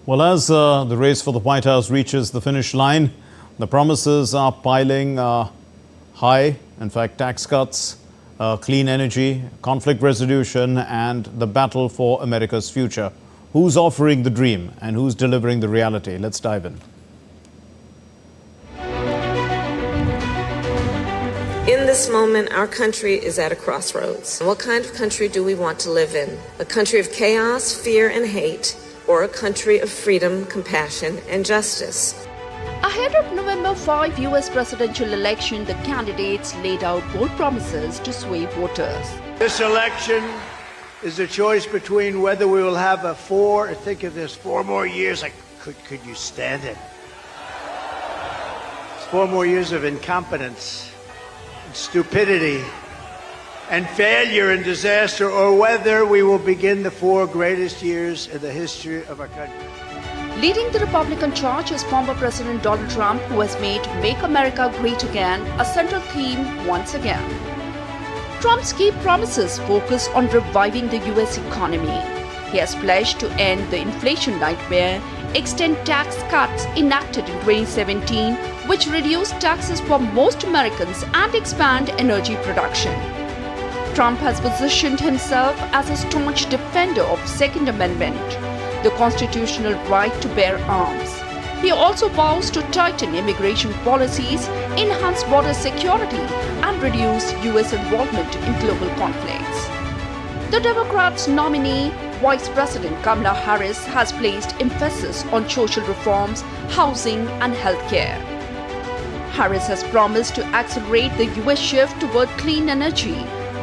Well, as the race for the White House reaches the finish line, the promises are piling high. In fact, tax cuts, clean energy, conflict resolution, and the battle for America's future. Who's offering the dream and who's delivering the reality? Let's dive in. In this moment, our country is at a crossroads. What kind of country do we want to live in? A country of chaos, fear, and hate, or a country of freedom, compassion, and justice? Ahead of November 5 U.S. presidential election, the candidates laid out bold promises to sway voters. This election is a choice between whether we will have think of this, 4 more years. Could you stand it? It's 4 more years of incompetence, and stupidity, and failure and disaster, or whether we will begin the 4 greatest years in the history of our country. Leading the Republican charge is former President Donald Trump, who has made Make America Great Again a central theme once again. Trump's key promises focus on reviving the U.S. economy. He has pledged to end the inflation nightmare, extend tax cuts enacted in 2017, which reduced taxes for most Americans, and expand energy production. Trump has positioned himself as a staunch defender of Second Amendment, the constitutional right to bear arms. He also vows to tighten immigration policies, enhance border security, and reduce U.S. involvement in global conflicts. The Democrats' nominee, Vice President Kamala Harris, has placed emphasis on social reforms, housing, and healthcare. Harris has promised to accelerate the U.S. shift toward clean energy,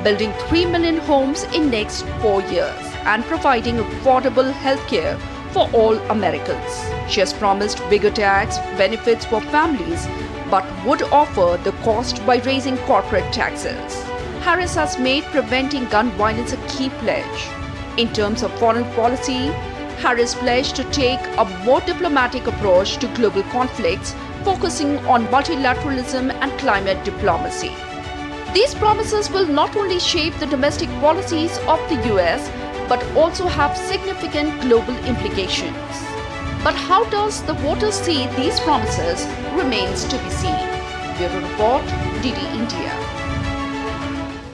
building 3 million homes in next 4 years, and providing affordable healthcare for all Americans. She has promised bigger tax benefits for families, but would offer the cost by raising corporate taxes. Harris has made preventing gun violence a key pledge. In terms of foreign policy, Harris pledged to take a more diplomatic approach to global conflicts, focusing on multilateralism and climate diplomacy. These promises will not only shape the domestic policies of the U.S., but also have significant global implications. But how does the voters see these promises remains to be seen. Bureau Report, DD India.